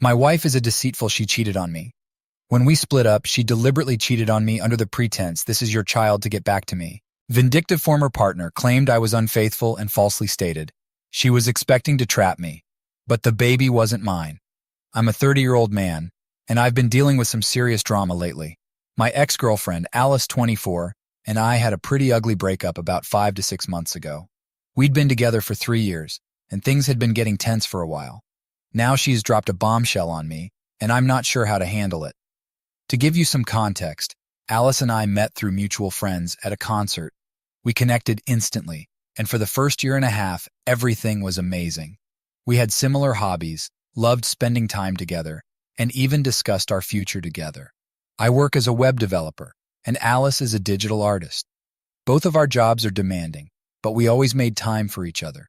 My wife is a deceitful. She cheated on me. When we split up, she deliberately cheated on me under the pretense this is your child to get back to me. Vindictive former partner claimed I was unfaithful and falsely stated she was expecting to trap me. But the baby wasn't mine. I'm a 30-year-old man, and I've been dealing with some serious drama lately. My ex-girlfriend, Alice, 24, and I had a pretty ugly breakup about 5 to 6 months ago. We'd been together for 3 years, and things had been getting tense for a while. Now she's dropped a bombshell on me, and I'm not sure how to handle it. To give you some context, Alice and I met through mutual friends at a concert. We connected instantly, and for the first year and a half, everything was amazing. We had similar hobbies, loved spending time together, and even discussed our future together. I work as a web developer, and Alice is a digital artist. Both of our jobs are demanding, but we always made time for each other.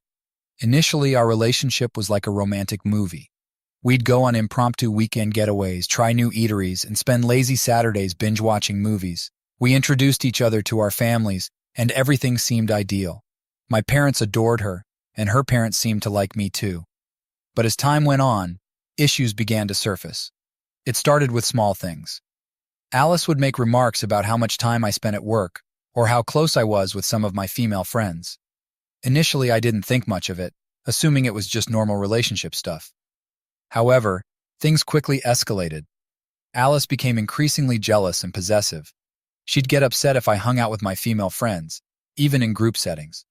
Initially, our relationship was like a romantic movie. We'd go on impromptu weekend getaways, try new eateries, and spend lazy Saturdays binge-watching movies. We introduced each other to our families, and everything seemed ideal. My parents adored her, and her parents seemed to like me too. But as time went on, issues began to surface. It started with small things. Alice would make remarks about how much time I spent at work, or how close I was with some of my female friends. Initially, I didn't think much of it, assuming it was just normal relationship stuff. However, things quickly escalated. Alice became increasingly jealous and possessive. She'd get upset if I hung out with my female friends, even in group settings.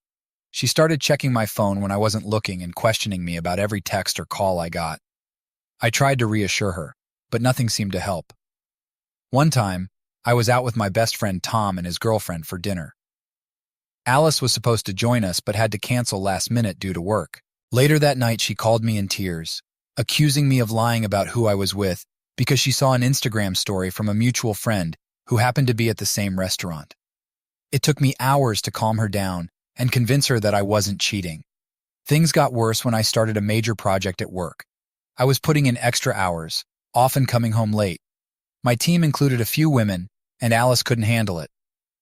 She started checking my phone when I wasn't looking and questioning me about every text or call I got. I tried to reassure her, but nothing seemed to help. One time, I was out with my best friend Tom and his girlfriend for dinner. Alice was supposed to join us but had to cancel last minute due to work. Later that night, she called me in tears, accusing me of lying about who I was with because she saw an Instagram story from a mutual friend who happened to be at the same restaurant. It took me hours to calm her down and convince her that I wasn't cheating. Things got worse when I started a major project at work. I was putting in extra hours, often coming home late. My team included a few women, and Alice couldn't handle it.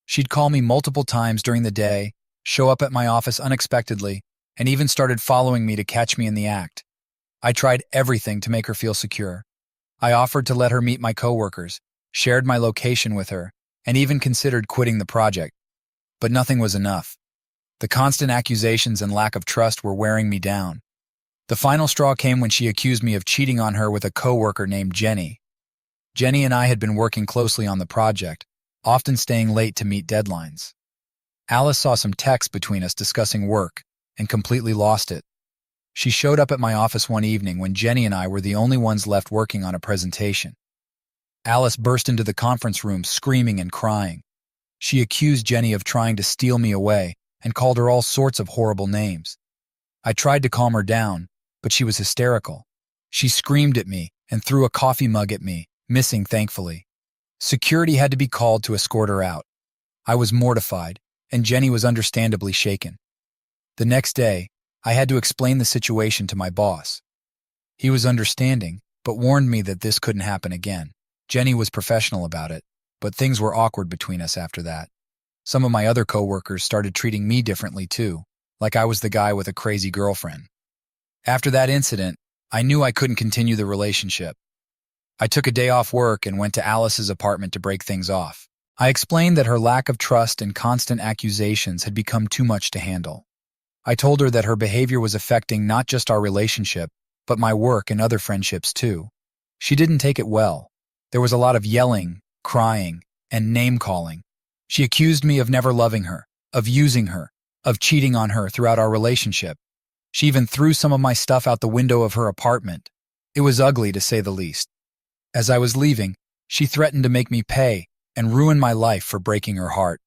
She'd call me multiple times during the day, show up at my office unexpectedly, and even started following me to catch me in the act. I tried everything to make her feel secure. I offered to let her meet my coworkers, shared my location with her, and even considered quitting the project. But nothing was enough. The constant accusations and lack of trust were wearing me down. The final straw came when she accused me of cheating on her with a coworker named Jenny. Jenny and I had been working closely on the project, often staying late to meet deadlines. Alice saw some texts between us discussing work and completely lost it. She showed up at my office one evening when Jenny and I were the only ones left working on a presentation. Alice burst into the conference room screaming and crying. She accused Jenny of trying to steal me away and called her all sorts of horrible names. I tried to calm her down, but she was hysterical. She screamed at me and threw a coffee mug at me, missing thankfully. Security had to be called to escort her out. I was mortified, and Jenny was understandably shaken. The next day, I had to explain the situation to my boss. He was understanding, but warned me that this couldn't happen again. Jenny was professional about it, but things were awkward between us after that. Some of my other coworkers started treating me differently too, like I was the guy with a crazy girlfriend. After that incident, I knew I couldn't continue the relationship. I took a day off work and went to Alice's apartment to break things off. I explained that her lack of trust and constant accusations had become too much to handle. I told her that her behavior was affecting not just our relationship, but my work and other friendships too. She didn't take it well. There was a lot of yelling, crying, and name-calling. She accused me of never loving her, of using her, of cheating on her throughout our relationship. She even threw some of my stuff out the window of her apartment. It was ugly, to say the least. As I was leaving, she threatened to make me pay and ruin my life for breaking her heart.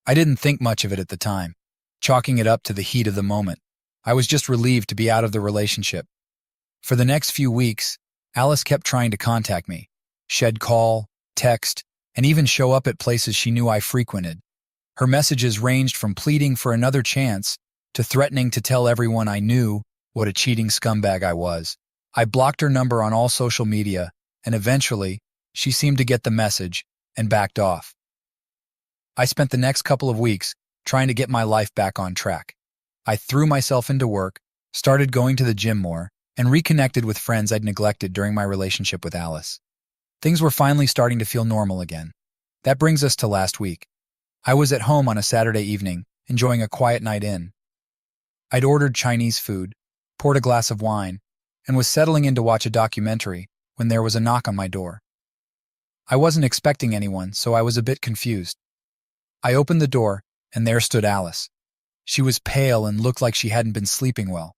I didn't think much of it at the time, chalking it up to the heat of the moment. I was just relieved to be out of the relationship. For the next few weeks, Alice kept trying to contact me. She'd call, text, and even show up at places she knew I frequented. Her messages ranged from pleading for another chance to threatening to tell everyone I knew what a cheating scumbag I was. I blocked her number on all social media, and eventually, she seemed to get the message and backed off. I spent the next couple of weeks trying to get my life back on track. I threw myself into work, started going to the gym more, and reconnected with friends I'd neglected during my relationship with Alice. Things were finally starting to feel normal again. That brings us to last week. I was at home on a Saturday evening, enjoying a quiet night in. I'd ordered Chinese food, poured a glass of wine, and was settling in to watch a documentary when there was a knock on my door. I wasn't expecting anyone, so I was a bit confused. I opened the door, and there stood Alice. She was pale and looked like she hadn't been sleeping well.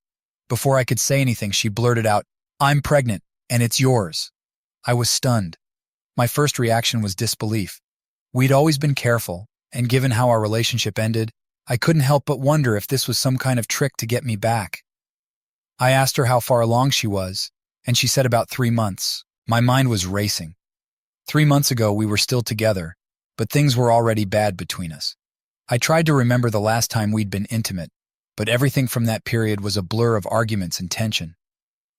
Before I could say anything, she blurted out, "I'm pregnant, and it's yours." I was stunned. My first reaction was disbelief. We'd always been careful, and given how our relationship ended, I couldn't help but wonder if this was some kind of trick to get me back. I asked her how far along she was, and she said about 3 months. My mind was racing. 3 months ago, we were still together, but things were already bad between us. I tried to remember the last time we'd been intimate, but everything from that period was a blur of arguments and tension.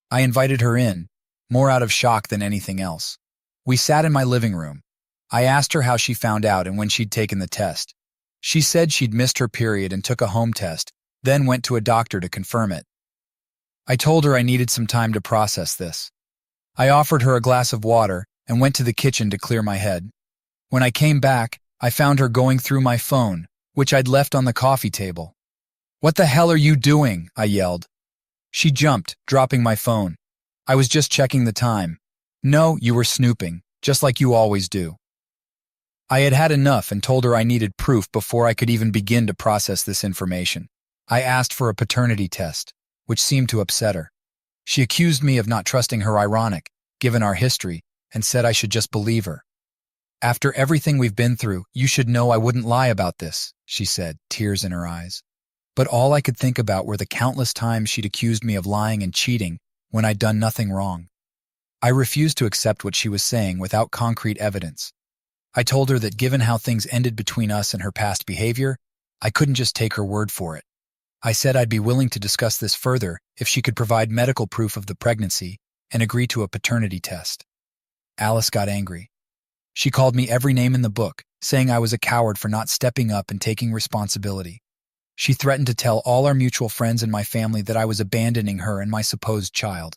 I invited her in, more out of shock than anything else. We sat in my living room. I asked her how she found out and when she'd taken the test. She said she'd missed her period and took a home test, then went to a doctor to confirm it. I told her I needed some time to process this. I offered her a glass of water and went to the kitchen to clear my head. When I came back, I found her going through my phone, which I'd left on the coffee table. "What the hell are you doing?" I yelled. She jumped, dropping my phone. "I was just checking the time." "No, you were snooping, just like you always do." I had had enough and told her I needed proof before I could even begin to process this information. I asked for a paternity test, which seemed to upset her. She accused me of not trusting her ironic, given our history, and said I should just believe her. "After everything we've been through, you should know I wouldn't lie about this," she said, tears in her eyes. But all I could think about were the countless times she'd accused me of lying and cheating when I'd done nothing wrong. I refused to accept what she was saying without concrete evidence. I told her that given how things ended between us and her past behavior, I couldn't just take her word for it. I said I'd be willing to discuss this further if she could provide medical proof of the pregnancy and agree to a paternity test. Alice got angry. She called me every name in the book, saying I was a coward for not stepping up and taking responsibility. She threatened to tell all our mutual friends and my family that I was abandoning her and my supposed child.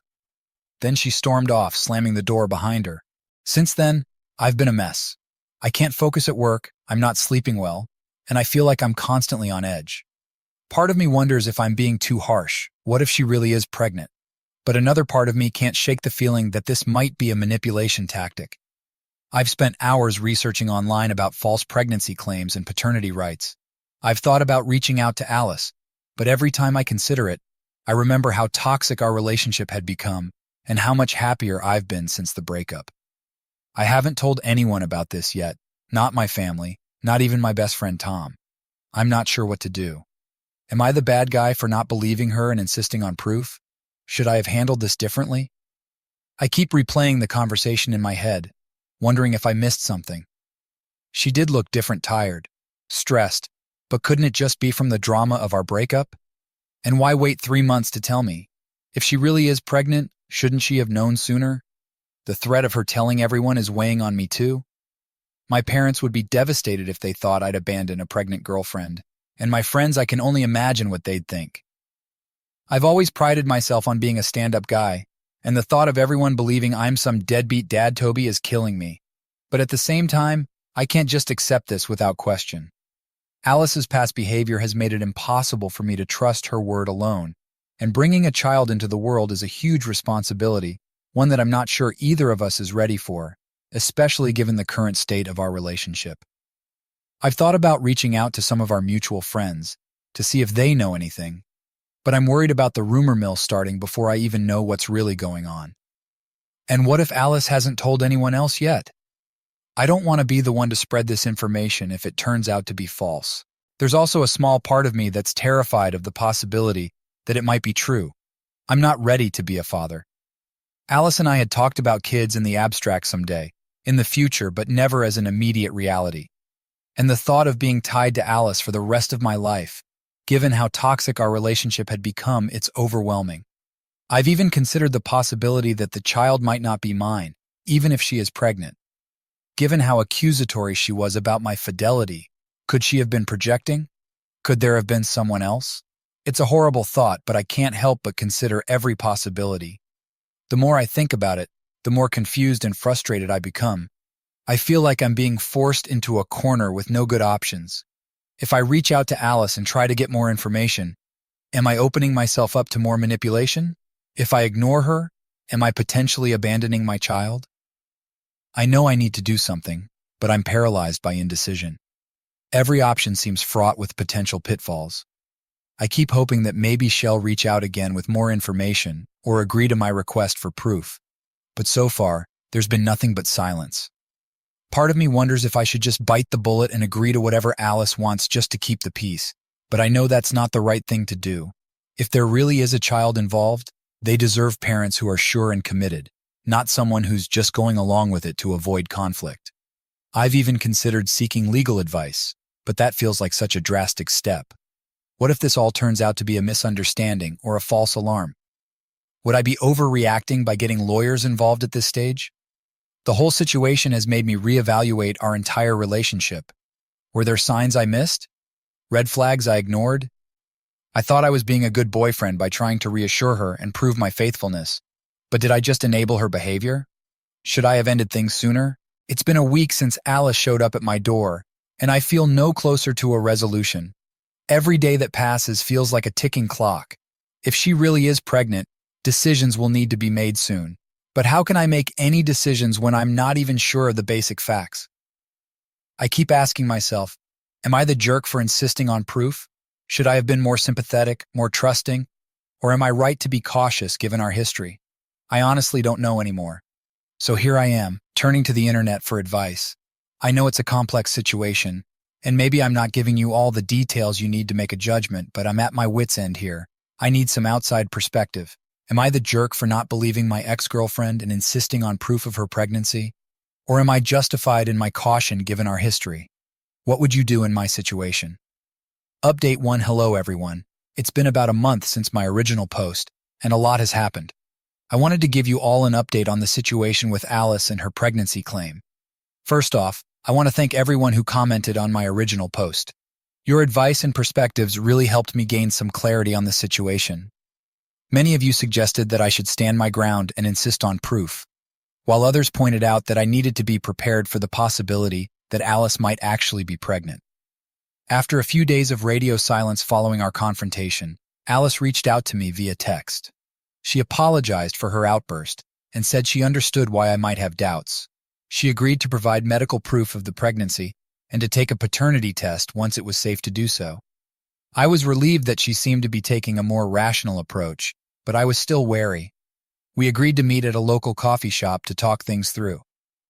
Then she stormed off, slamming the door behind her. Since then, I've been a mess. I can't focus at work, I'm not sleeping well, and I feel like I'm constantly on edge. Part of me wonders if I'm being too harsh. What if she really is pregnant? But another part of me can't shake the feeling that this might be a manipulation tactic. I've spent hours researching online about false pregnancy claims and paternity rights. I've thought about reaching out to Alice, but every time I consider it, I remember how toxic our relationship had become and how much happier I've been since the breakup. I haven't told anyone about this yet, not my family, not even my best friend Tom. I'm not sure what to do. Am I the bad guy for not believing her and insisting on proof? Should I have handled this differently? I keep replaying the conversation in my head, wondering if I missed something. She did look different, tired, stressed, but couldn't it just be from the drama of our breakup? And why wait 3 months to tell me? If she really is pregnant, shouldn't she have known sooner? The threat of her telling everyone is weighing on me too. My parents would be devastated if they thought I'd abandoned a pregnant girlfriend, and my friends, I can only imagine what they'd think. I've always prided myself on being a stand-up guy, and the thought of everyone believing I'm some deadbeat dad Toby is killing me. But at the same time, I can't just accept this without question. Alice's past behavior has made it impossible for me to trust her word alone, and bringing a child into the world is a huge responsibility, one that I'm not sure either of us is ready for, especially given the current state of our relationship. I've thought about reaching out to some of our mutual friends to see if they know anything, but I'm worried about the rumor mill starting before I even know what's really going on. And what if Alice hasn't told anyone else yet? I don't want to be the one to spread this information if it turns out to be false. There's also a small part of me that's terrified of the possibility that it might be true. I'm not ready to be a father. Alice and I had talked about kids in the abstract someday, in the future, but never as an immediate reality. And the thought of being tied to Alice for the rest of my life, given how toxic our relationship had become, it's overwhelming. I've even considered the possibility that the child might not be mine, even if she is pregnant. Given how accusatory she was about my fidelity, could she have been projecting? Could there have been someone else? It's a horrible thought, but I can't help but consider every possibility. The more I think about it, the more confused and frustrated I become. I feel like I'm being forced into a corner with no good options. If I reach out to Alice and try to get more information, am I opening myself up to more manipulation? If I ignore her, am I potentially abandoning my child? I know I need to do something, but I'm paralyzed by indecision. Every option seems fraught with potential pitfalls. I keep hoping that maybe she'll reach out again with more information or agree to my request for proof. But so far, there's been nothing but silence. Part of me wonders if I should just bite the bullet and agree to whatever Alice wants just to keep the peace, but I know that's not the right thing to do. If there really is a child involved, they deserve parents who are sure and committed, not someone who's just going along with it to avoid conflict. I've even considered seeking legal advice, but that feels like such a drastic step. What if this all turns out to be a misunderstanding or a false alarm? Would I be overreacting by getting lawyers involved at this stage? The whole situation has made me reevaluate our entire relationship. Were there signs I missed? Red flags I ignored? I thought I was being a good boyfriend by trying to reassure her and prove my faithfulness. But did I just enable her behavior? Should I have ended things sooner? It's been a week since Alice showed up at my door, and I feel no closer to a resolution. Every day that passes feels like a ticking clock. If she really is pregnant, decisions will need to be made soon. But how can I make any decisions when I'm not even sure of the basic facts? I keep asking myself, am I the jerk for insisting on proof? Should I have been more sympathetic, more trusting? Or am I right to be cautious given our history? I honestly don't know anymore. So here I am, turning to the internet for advice. I know it's a complex situation, and maybe I'm not giving you all the details you need to make a judgment, but I'm at my wit's end here. I need some outside perspective. Am I the jerk for not believing my ex-girlfriend and insisting on proof of her pregnancy? Or am I justified in my caution given our history? What would you do in my situation? Update 1. Hello everyone. It's been about a month since my original post, and a lot has happened. I wanted to give you all an update on the situation with Alice and her pregnancy claim. First off, I want to thank everyone who commented on my original post. Your advice and perspectives really helped me gain some clarity on the situation. Many of you suggested that I should stand my ground and insist on proof, while others pointed out that I needed to be prepared for the possibility that Alice might actually be pregnant. After a few days of radio silence following our confrontation, Alice reached out to me via text. She apologized for her outburst and said she understood why I might have doubts. She agreed to provide medical proof of the pregnancy and to take a paternity test once it was safe to do so. I was relieved that she seemed to be taking a more rational approach, but I was still wary. We agreed to meet at a local coffee shop to talk things through.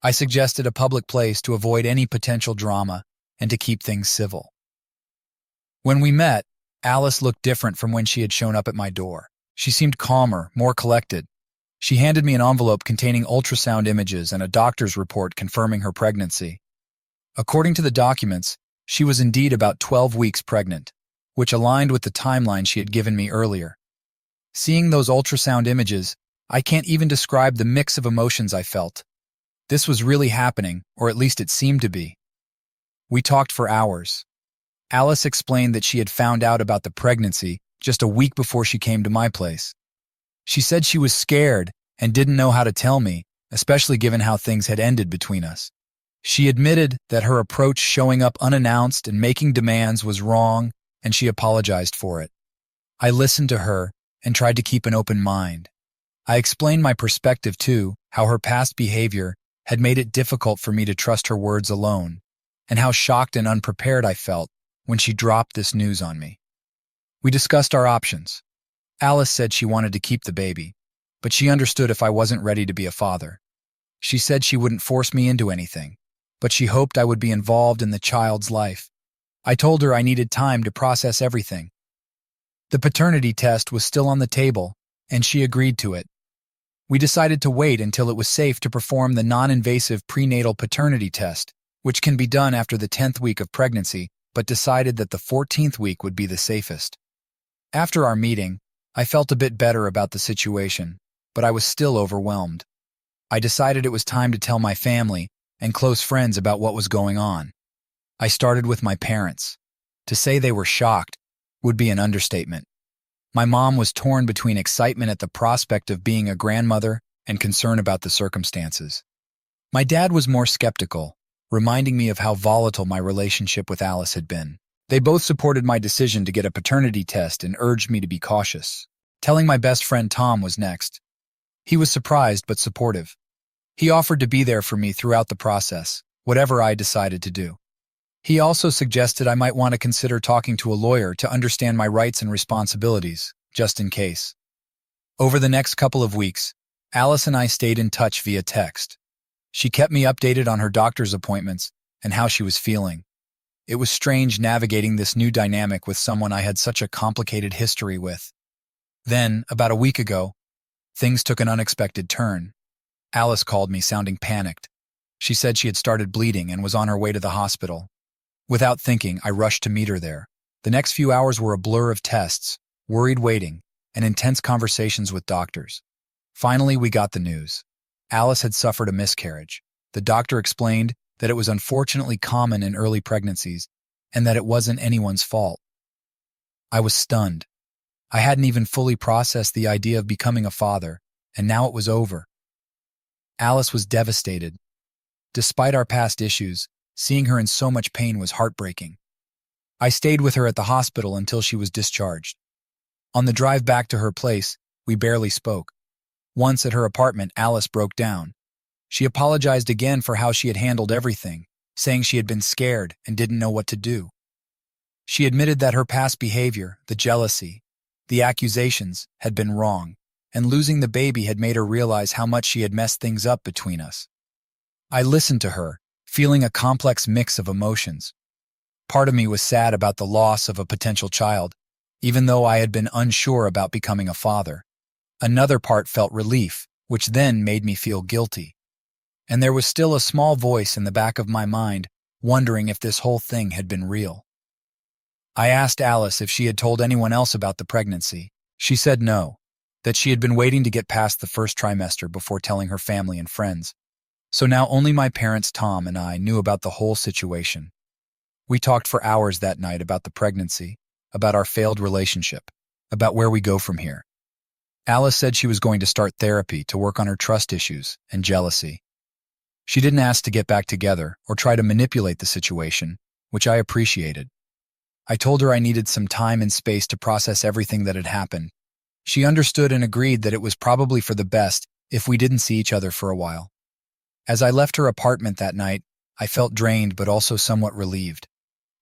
I suggested a public place to avoid any potential drama and to keep things civil. When we met, Alice looked different from when she had shown up at my door. She seemed calmer, more collected. She handed me an envelope containing ultrasound images and a doctor's report confirming her pregnancy. According to the documents, she was indeed about 12 weeks pregnant, which aligned with the timeline she had given me earlier. Seeing those ultrasound images, I can't even describe the mix of emotions I felt. This was really happening, or at least it seemed to be. We talked for hours. Alice explained that she had found out about the pregnancy just a week before she came to my place. She said she was scared and didn't know how to tell me, especially given how things had ended between us. She admitted that her approach showing up unannounced and making demands was wrong, and she apologized for it. I listened to her and tried to keep an open mind. I explained my perspective too, how her past behavior had made it difficult for me to trust her words alone, and how shocked and unprepared I felt when she dropped this news on me. We discussed our options. Alice said she wanted to keep the baby, but she understood if I wasn't ready to be a father. She said she wouldn't force me into anything, but she hoped I would be involved in the child's life. I told her I needed time to process everything. The paternity test was still on the table, and she agreed to it. We decided to wait until it was safe to perform the non-invasive prenatal paternity test, which can be done after the 10th week of pregnancy, but decided that the 14th week would be the safest. After our meeting, I felt a bit better about the situation, but I was still overwhelmed. I decided it was time to tell my family and close friends about what was going on. I started with my parents. To say they were shocked would be an understatement. My mom was torn between excitement at the prospect of being a grandmother and concern about the circumstances. My dad was more skeptical, reminding me of how volatile my relationship with Alice had been. They both supported my decision to get a paternity test and urged me to be cautious. Telling my best friend Tom was next. He was surprised but supportive. He offered to be there for me throughout the process, whatever I decided to do. He also suggested I might want to consider talking to a lawyer to understand my rights and responsibilities, just in case. Over the next couple of weeks, Alice and I stayed in touch via text. She kept me updated on her doctor's appointments and how she was feeling. It was strange navigating this new dynamic with someone I had such a complicated history with. Then, about a week ago, things took an unexpected turn. Alice called me sounding panicked. She said she had started bleeding and was on her way to the hospital. Without thinking, I rushed to meet her there. The next few hours were a blur of tests, worried waiting, and intense conversations with doctors. Finally, we got the news. Alice had suffered a miscarriage. The doctor explained that it was unfortunately common in early pregnancies and that it wasn't anyone's fault. I was stunned. I hadn't even fully processed the idea of becoming a father, and now it was over. Alice was devastated. Despite our past issues, seeing her in so much pain was heartbreaking. I stayed with her at the hospital until she was discharged. On the drive back to her place, we barely spoke. Once at her apartment, Alice broke down. She apologized again for how she had handled everything, saying she had been scared and didn't know what to do. She admitted that her past behavior, the jealousy, the accusations, had been wrong, and losing the baby had made her realize how much she had messed things up between us. I listened to her, feeling a complex mix of emotions. Part of me was sad about the loss of a potential child, even though I had been unsure about becoming a father. Another part felt relief, which then made me feel guilty. And there was still a small voice in the back of my mind, wondering if this whole thing had been real. I asked Alice if she had told anyone else about the pregnancy. She said no, that she had been waiting to get past the first trimester before telling her family and friends. So now only my parents, Tom, and I knew about the whole situation. We talked for hours that night about the pregnancy, about our failed relationship, about where we go from here. Alice said she was going to start therapy to work on her trust issues and jealousy. She didn't ask to get back together or try to manipulate the situation, which I appreciated. I told her I needed some time and space to process everything that had happened. She understood and agreed that it was probably for the best if we didn't see each other for a while. As I left her apartment that night, I felt drained but also somewhat relieved.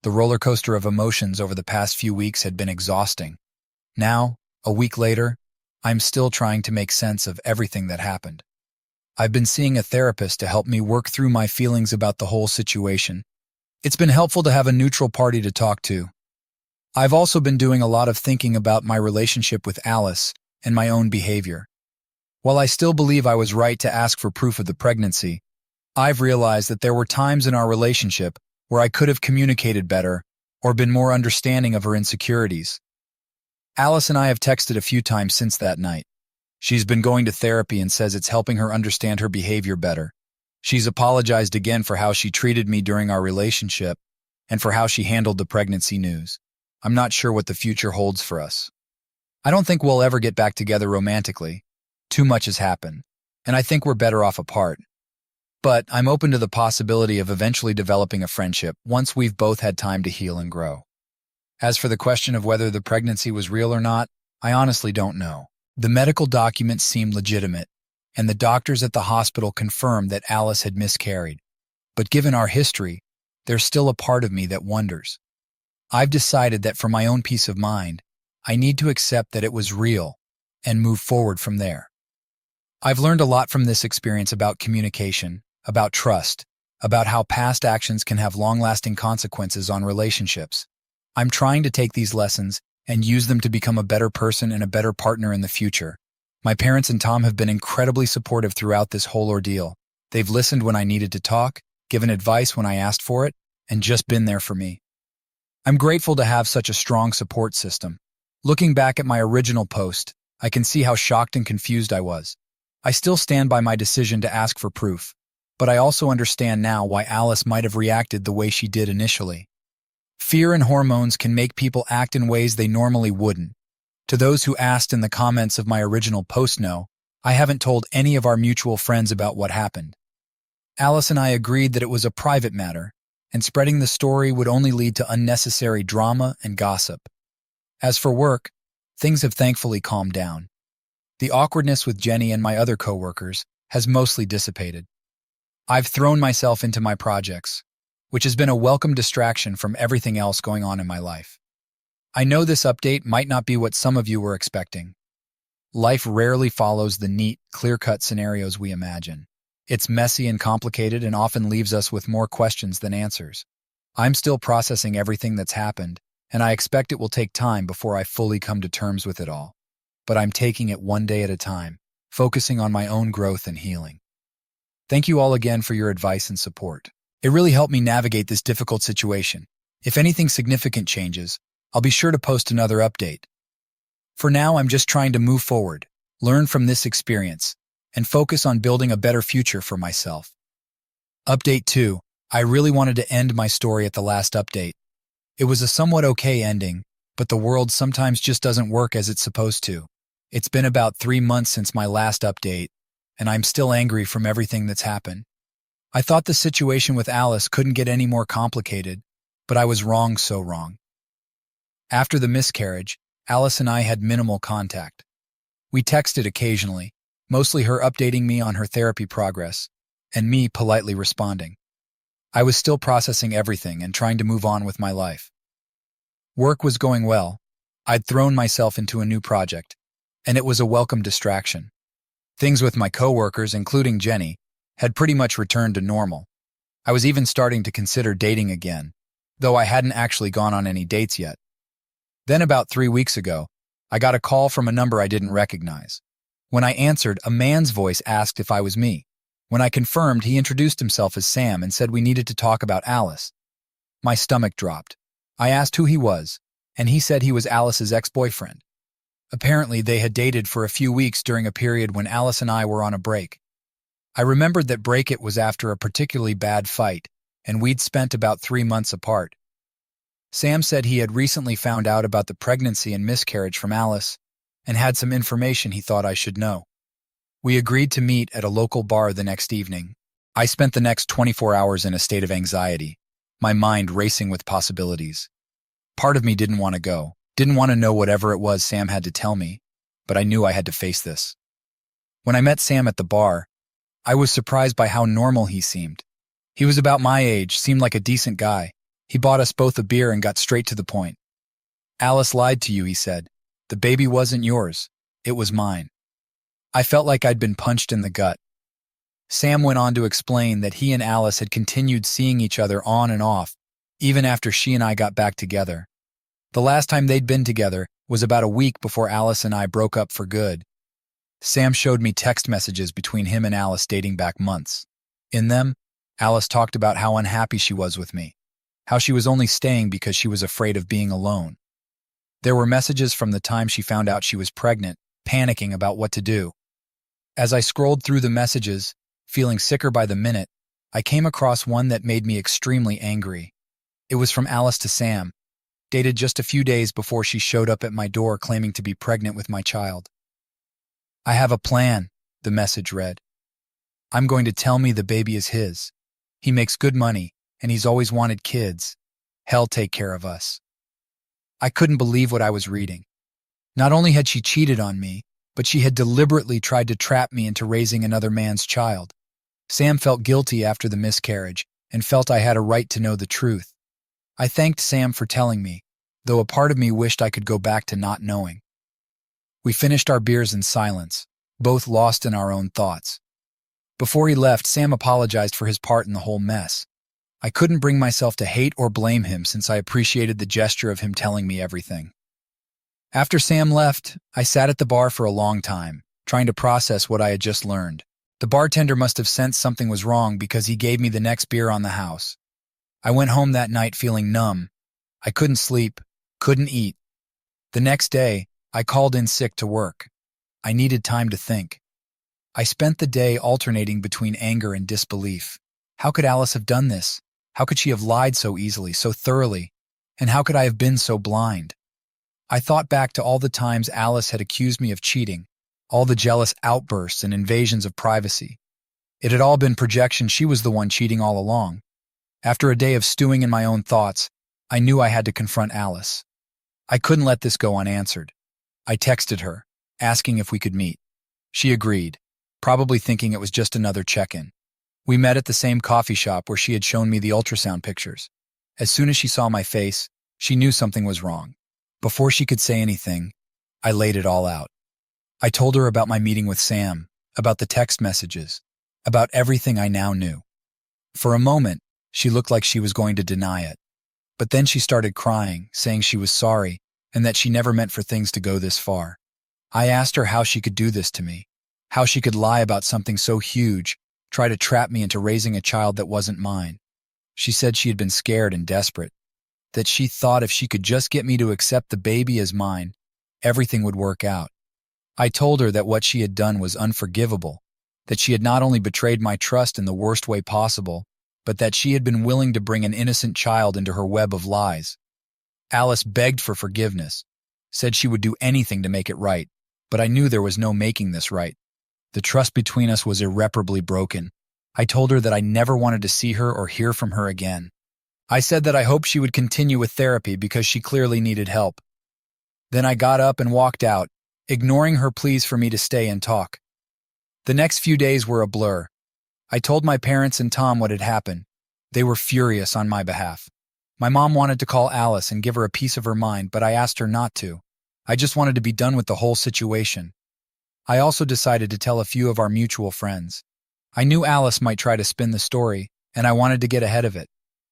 The roller coaster of emotions over the past few weeks had been exhausting. Now, a week later, I'm still trying to make sense of everything that happened. I've been seeing a therapist to help me work through my feelings about the whole situation. It's been helpful to have a neutral party to talk to. I've also been doing a lot of thinking about my relationship with Alice and my own behavior. While I still believe I was right to ask for proof of the pregnancy, I've realized that there were times in our relationship where I could have communicated better or been more understanding of her insecurities. Alice and I have texted a few times since that night. She's been going to therapy and says it's helping her understand her behavior better. She's apologized again for how she treated me during our relationship and for how she handled the pregnancy news. I'm not sure what the future holds for us. I don't think we'll ever get back together romantically. Too much has happened, and I think we're better off apart. But I'm open to the possibility of eventually developing a friendship once we've both had time to heal and grow. As for the question of whether the pregnancy was real or not, I honestly don't know. The medical documents seemed legitimate, and the doctors at the hospital confirmed that Alice had miscarried. But given our history, there's still a part of me that wonders. I've decided that for my own peace of mind, I need to accept that it was real and move forward from there. I've learned a lot from this experience about communication, about trust, about how past actions can have long-lasting consequences on relationships. I'm trying to take these lessons and use them to become a better person and a better partner in the future. My parents and Tom have been incredibly supportive throughout this whole ordeal. They've listened when I needed to talk, given advice when I asked for it, and just been there for me. I'm grateful to have such a strong support system. Looking back at my original post, I can see how shocked and confused I was. I still stand by my decision to ask for proof, but I also understand now why Alice might have reacted the way she did initially. Fear and hormones can make people act in ways they normally wouldn't. To those who asked in the comments of my original post, no, I haven't told any of our mutual friends about what happened. Alice and I agreed that it was a private matter, and spreading the story would only lead to unnecessary drama and gossip. As for work, things have thankfully calmed down. The awkwardness with Jenny and my other coworkers has mostly dissipated. I've thrown myself into my projects, which has been a welcome distraction from everything else going on in my life. I know this update might not be what some of you were expecting. Life rarely follows the neat, clear-cut scenarios we imagine. It's messy and complicated and often leaves us with more questions than answers. I'm still processing everything that's happened, and I expect it will take time before I fully come to terms with it all. But I'm taking it one day at a time, focusing on my own growth and healing. Thank you all again for your advice and support. It really helped me navigate this difficult situation. If anything significant changes, I'll be sure to post another update. For now, I'm just trying to move forward, learn from this experience, and focus on building a better future for myself. Update 2. I really wanted to end my story at the last update. It was a somewhat okay ending, but the world sometimes just doesn't work as it's supposed to. It's been about 3 months since my last update, and I'm still angry from everything that's happened. I thought the situation with Alice couldn't get any more complicated, but I was wrong, so wrong. After the miscarriage, Alice and I had minimal contact. We texted occasionally, mostly her updating me on her therapy progress, and me politely responding. I was still processing everything and trying to move on with my life. Work was going well. I'd thrown myself into a new project, and it was a welcome distraction. Things with my coworkers, including Jenny, had pretty much returned to normal. I was even starting to consider dating again, though I hadn't actually gone on any dates yet. Then about 3 weeks ago, I got a call from a number I didn't recognize. When I answered, a man's voice asked if I was me. When I confirmed, he introduced himself as Sam and said we needed to talk about Alice. My stomach dropped. I asked who he was, and he said he was Alice's ex-boyfriend. Apparently, they had dated for a few weeks during a period when Alice and I were on a break. I remembered that break was after a particularly bad fight, and we'd spent about 3 months apart. Sam said he had recently found out about the pregnancy and miscarriage from Alice, and had some information he thought I should know. We agreed to meet at a local bar the next evening. I spent the next 24 hours in a state of anxiety, my mind racing with possibilities. Part of me didn't want to go, didn't want to know whatever it was Sam had to tell me, but I knew I had to face this. When I met Sam at the bar, I was surprised by how normal he seemed. He was about my age, seemed like a decent guy. He bought us both a beer and got straight to the point. Alice lied to you, he said. The baby wasn't yours. It was mine. I felt like I'd been punched in the gut. Sam went on to explain that he and Alice had continued seeing each other on and off, even after she and I got back together. The last time they'd been together was about a week before Alice and I broke up for good. Sam showed me text messages between him and Alice dating back months. In them, Alice talked about how unhappy she was with me, how she was only staying because she was afraid of being alone. There were messages from the time she found out she was pregnant, panicking about what to do. As I scrolled through the messages, feeling sicker by the minute, I came across one that made me extremely angry. It was from Alice to Sam, dated just a few days before she showed up at my door claiming to be pregnant with my child. I have a plan, the message read. I'm going to tell me the baby is his. He makes good money, and he's always wanted kids. He'll take care of us. I couldn't believe what I was reading. Not only had she cheated on me, but she had deliberately tried to trap me into raising another man's child. Sam felt guilty after the miscarriage and felt I had a right to know the truth. I thanked Sam for telling me, though a part of me wished I could go back to not knowing. We finished our beers in silence, both lost in our own thoughts. Before he left, Sam apologized for his part in the whole mess. I couldn't bring myself to hate or blame him since I appreciated the gesture of him telling me everything. After Sam left, I sat at the bar for a long time, trying to process what I had just learned. The bartender must have sensed something was wrong because he gave me the next beer on the house. I went home that night feeling numb. I couldn't sleep, couldn't eat. The next day, I called in sick to work. I needed time to think. I spent the day alternating between anger and disbelief. How could Alice have done this? How could she have lied so easily, so thoroughly? And how could I have been so blind? I thought back to all the times Alice had accused me of cheating, all the jealous outbursts and invasions of privacy. It had all been projection. She was the one cheating all along. After a day of stewing in my own thoughts, I knew I had to confront Alice. I couldn't let this go unanswered. I texted her, asking if we could meet. She agreed, probably thinking it was just another check-in. We met at the same coffee shop where she had shown me the ultrasound pictures. As soon as she saw my face, she knew something was wrong. Before she could say anything, I laid it all out. I told her about my meeting with Sam, about the text messages, about everything I now knew. For a moment, she looked like she was going to deny it. But then she started crying, saying she was sorry and that she never meant for things to go this far. I asked her how she could do this to me, how she could lie about something so huge, try to trap me into raising a child that wasn't mine. She said she had been scared and desperate, that she thought if she could just get me to accept the baby as mine, everything would work out. I told her that what she had done was unforgivable, that she had not only betrayed my trust in the worst way possible, but that she had been willing to bring an innocent child into her web of lies. Alice begged for forgiveness, said she would do anything to make it right, but I knew there was no making this right. The trust between us was irreparably broken. I told her that I never wanted to see her or hear from her again. I said that I hoped she would continue with therapy because she clearly needed help. Then I got up and walked out, ignoring her pleas for me to stay and talk. The next few days were a blur. I told my parents and Tom what had happened. They were furious on my behalf. My mom wanted to call Alice and give her a piece of her mind, but I asked her not to. I just wanted to be done with the whole situation. I also decided to tell a few of our mutual friends. I knew Alice might try to spin the story, and I wanted to get ahead of it.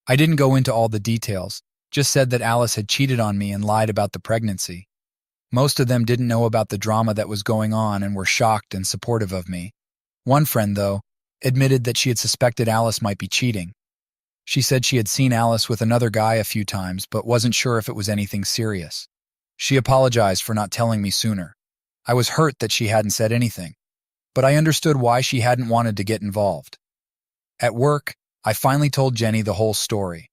I didn't go into all the details, just said that Alice had cheated on me and lied about the pregnancy. Most of them didn't know about the drama that was going on and were shocked and supportive of me. One friend, though, admitted that she had suspected Alice might be cheating. She said she had seen Alice with another guy a few times, but wasn't sure if it was anything serious. She apologized for not telling me sooner. I was hurt that she hadn't said anything, but I understood why she hadn't wanted to get involved. At work, I finally told Jenny the whole story.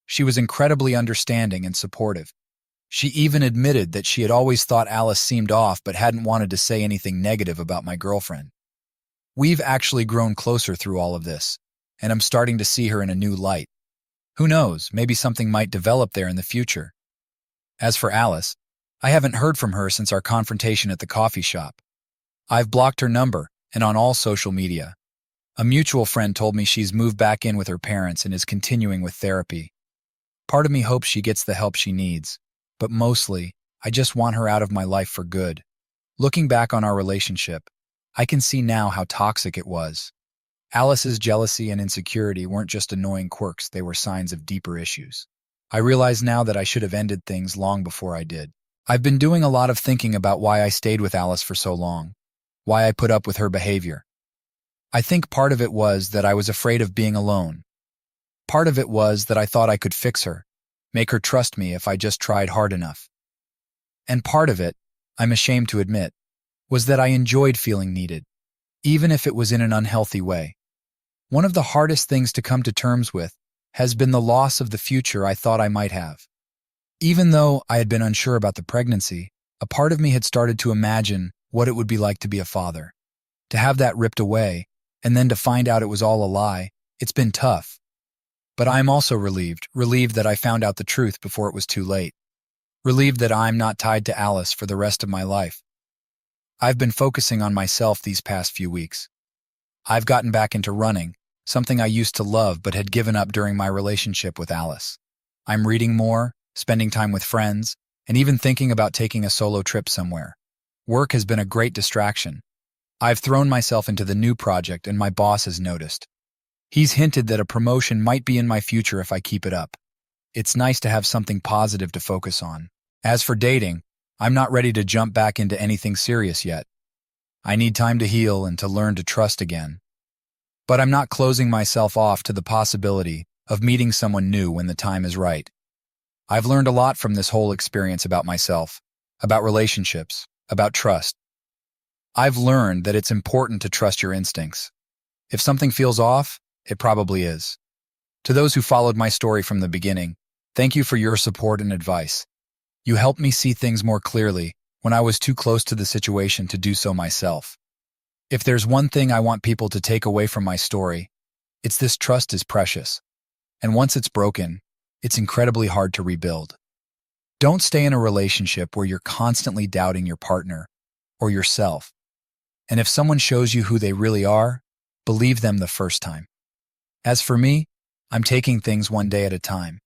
She was incredibly understanding and supportive. She even admitted that she had always thought Alice seemed off but hadn't wanted to say anything negative about my girlfriend. We've actually grown closer through all of this, and I'm starting to see her in a new light. Who knows, maybe something might develop there in the future. As for Alice, I haven't heard from her since our confrontation at the coffee shop. I've blocked her number and on all social media. A mutual friend told me she's moved back in with her parents and is continuing with therapy. Part of me hopes she gets the help she needs, but mostly, I just want her out of my life for good. Looking back on our relationship, I can see now how toxic it was. Alice's jealousy and insecurity weren't just annoying quirks, they were signs of deeper issues. I realize now that I should have ended things long before I did. I've been doing a lot of thinking about why I stayed with Alice for so long, why I put up with her behavior. I think part of it was that I was afraid of being alone. Part of it was that I thought I could fix her, make her trust me if I just tried hard enough. And part of it, I'm ashamed to admit, was that I enjoyed feeling needed, even if it was in an unhealthy way. One of the hardest things to come to terms with has been the loss of the future I thought I might have. Even though I had been unsure about the pregnancy, a part of me had started to imagine what it would be like to be a father. To have that ripped away, and then to find out it was all a lie, it's been tough. But I'm also relieved that I found out the truth before it was too late. Relieved that I'm not tied to Alice for the rest of my life. I've been focusing on myself these past few weeks. I've gotten back into running, something I used to love but had given up during my relationship with Alice. I'm reading more, spending time with friends, and even thinking about taking a solo trip somewhere. Work has been a great distraction. I've thrown myself into the new project and my boss has noticed. He's hinted that a promotion might be in my future if I keep it up. It's nice to have something positive to focus on. As for dating, I'm not ready to jump back into anything serious yet. I need time to heal and to learn to trust again. But I'm not closing myself off to the possibility of meeting someone new when the time is right. I've learned a lot from this whole experience about myself, about relationships, about trust. I've learned that it's important to trust your instincts. If something feels off, it probably is. To those who followed my story from the beginning, thank you for your support and advice. You helped me see things more clearly when I was too close to the situation to do so myself. If there's one thing I want people to take away from my story, it's this: trust is precious. And once it's broken, it's incredibly hard to rebuild. Don't stay in a relationship where you're constantly doubting your partner or yourself. And if someone shows you who they really are, believe them the first time. As for me, I'm taking things one day at a time.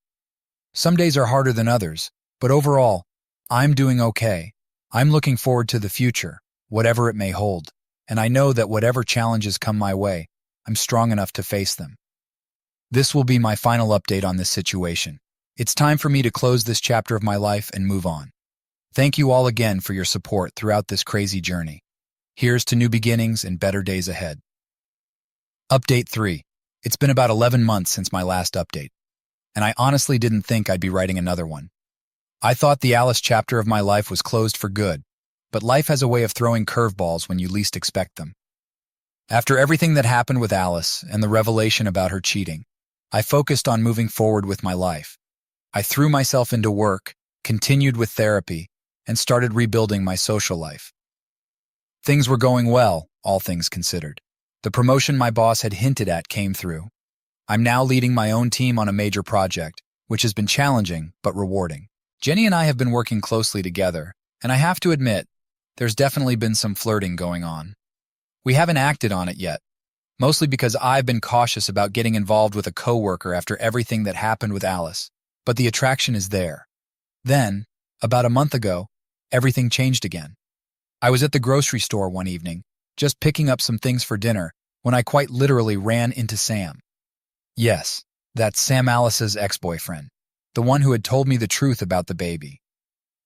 Some days are harder than others, but overall, I'm doing okay. I'm looking forward to the future, whatever it may hold, and I know that whatever challenges come my way, I'm strong enough to face them. This will be my final update on this situation. It's time for me to close this chapter of my life and move on. Thank you all again for your support throughout this crazy journey. Here's to new beginnings and better days ahead. Update 3. It's been about 11 months since my last update, and I honestly didn't think I'd be writing another one. I thought the Alice chapter of my life was closed for good, but life has a way of throwing curveballs when you least expect them. After everything that happened with Alice and the revelation about her cheating, I focused on moving forward with my life. I threw myself into work, continued with therapy, and started rebuilding my social life. Things were going well, all things considered. The promotion my boss had hinted at came through. I'm now leading my own team on a major project, which has been challenging but rewarding. Jenny and I have been working closely together, and I have to admit, there's definitely been some flirting going on. We haven't acted on it yet, mostly because I've been cautious about getting involved with a coworker after everything that happened with Alice, but the attraction is there. Then, about a month ago, everything changed again. I was at the grocery store one evening, just picking up some things for dinner, when I quite literally ran into Sam. Yes, that's Sam, Alice's ex-boyfriend, the one who had told me the truth about the baby.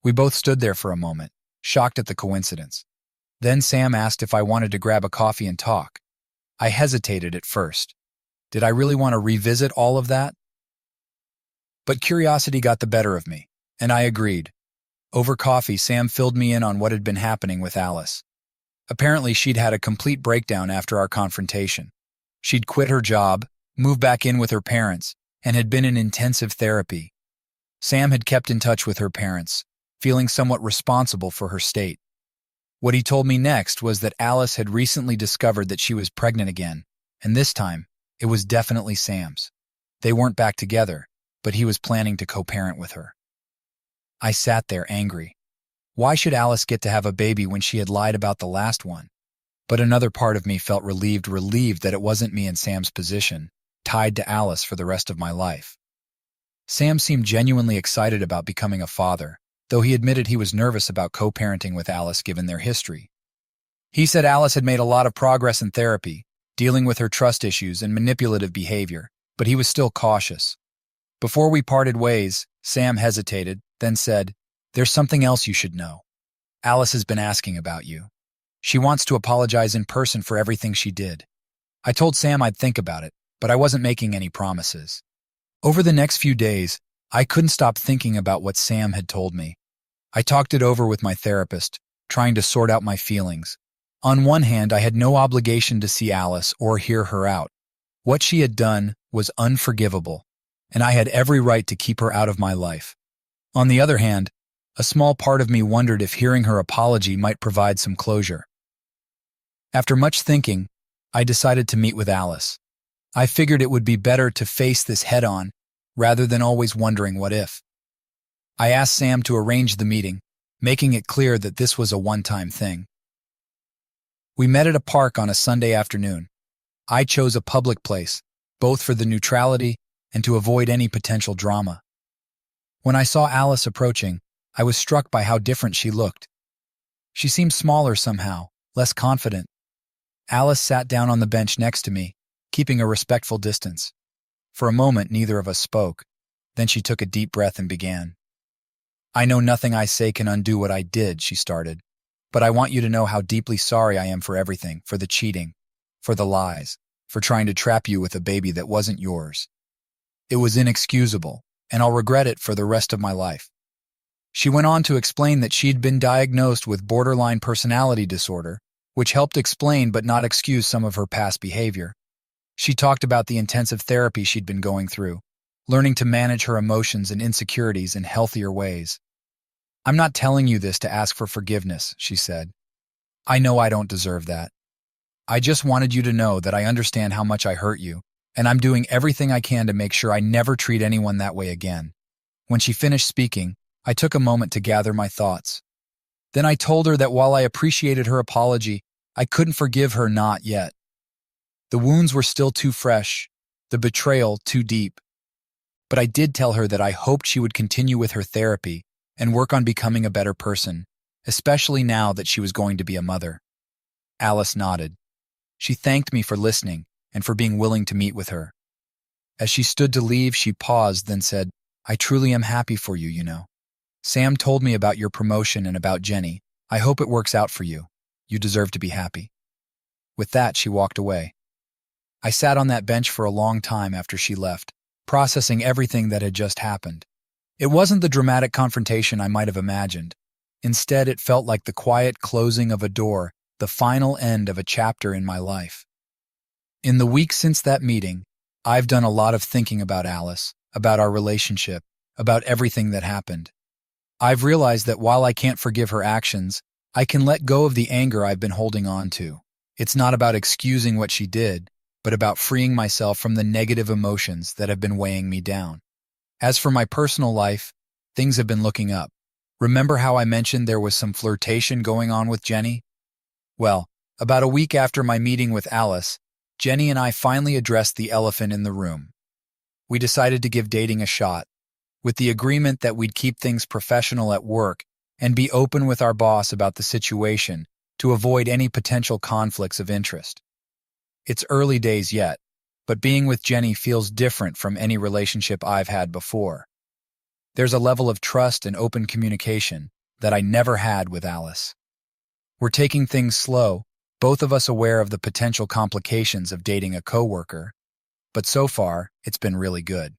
We both stood there for a moment, shocked at the coincidence. Then Sam asked if I wanted to grab a coffee and talk. I hesitated at first. Did I really want to revisit all of that? But curiosity got the better of me, and I agreed. Over coffee, Sam filled me in on what had been happening with Alice. Apparently, she'd had a complete breakdown after our confrontation. She'd quit her job, moved back in with her parents, and had been in intensive therapy. Sam had kept in touch with her parents, feeling somewhat responsible for her state. What he told me next was that Alice had recently discovered that she was pregnant again, and this time, it was definitely Sam's. They weren't back together, but he was planning to co-parent with her. I sat there angry. Why should Alice get to have a baby when she had lied about the last one? But another part of me felt relieved that it wasn't me in Sam's position, tied to Alice for the rest of my life. Sam seemed genuinely excited about becoming a father, though he admitted he was nervous about co-parenting with Alice given their history. He said Alice had made a lot of progress in therapy, dealing with her trust issues and manipulative behavior, but he was still cautious. Before we parted ways, Sam hesitated, then said, "There's something else you should know. Alice has been asking about you. She wants to apologize in person for everything she did." I told Sam I'd think about it, but I wasn't making any promises. Over the next few days, I couldn't stop thinking about what Sam had told me. I talked it over with my therapist, trying to sort out my feelings. On one hand, I had no obligation to see Alice or hear her out. What she had done was unforgivable, and I had every right to keep her out of my life. On the other hand, a small part of me wondered if hearing her apology might provide some closure. After much thinking, I decided to meet with Alice. I figured it would be better to face this head-on, rather than always wondering what if. I asked Sam to arrange the meeting, making it clear that this was a one-time thing. We met at a park on a Sunday afternoon. I chose a public place, both for the neutrality and to avoid any potential drama. When I saw Alice approaching, I was struck by how different she looked. She seemed smaller somehow, less confident. Alice sat down on the bench next to me, keeping a respectful distance. For a moment, neither of us spoke. Then she took a deep breath and began. "I know nothing I say can undo what I did," she started. "But I want you to know how deeply sorry I am for everything, for the cheating, for the lies, for trying to trap you with a baby that wasn't yours. It was inexcusable, and I'll regret it for the rest of my life." She went on to explain that she'd been diagnosed with borderline personality disorder, which helped explain but not excuse some of her past behavior. She talked about the intensive therapy she'd been going through, learning to manage her emotions and insecurities in healthier ways. I'm not telling you this to ask for forgiveness, she said. I know I don't deserve that. I just wanted you to know that I understand how much I hurt you, and I'm doing everything I can to make sure I never treat anyone that way again. When she finished speaking, I took a moment to gather my thoughts. Then I told her that while I appreciated her apology, I couldn't forgive her not yet. The wounds were still too fresh, the betrayal too deep. But I did tell her that I hoped she would continue with her therapy and work on becoming a better person, especially now that she was going to be a mother. Alice nodded. She thanked me for listening and for being willing to meet with her. As she stood to leave, she paused, then said, I truly am happy for you, you know. Sam told me about your promotion and about Jenny. I hope it works out for you. You deserve to be happy. With that, she walked away. I sat on that bench for a long time after she left, processing everything that had just happened. It wasn't the dramatic confrontation I might have imagined. Instead, it felt like the quiet closing of a door, the final end of a chapter in my life. In the weeks since that meeting, I've done a lot of thinking about Alice, about our relationship, about everything that happened. I've realized that while I can't forgive her actions, I can let go of the anger I've been holding on to. It's not about excusing what she did, but about freeing myself from the negative emotions that have been weighing me down. As for my personal life, things have been looking up. Remember how I mentioned there was some flirtation going on with Jenny? Well, about a week after my meeting with Alice, Jenny and I finally addressed the elephant in the room. We decided to give dating a shot, with the agreement that we'd keep things professional at work and be open with our boss about the situation to avoid any potential conflicts of interest. It's early days yet, but being with Jenny feels different from any relationship I've had before. There's a level of trust and open communication that I never had with Alice. We're taking things slow, both of us aware of the potential complications of dating a coworker, but so far, it's been really good.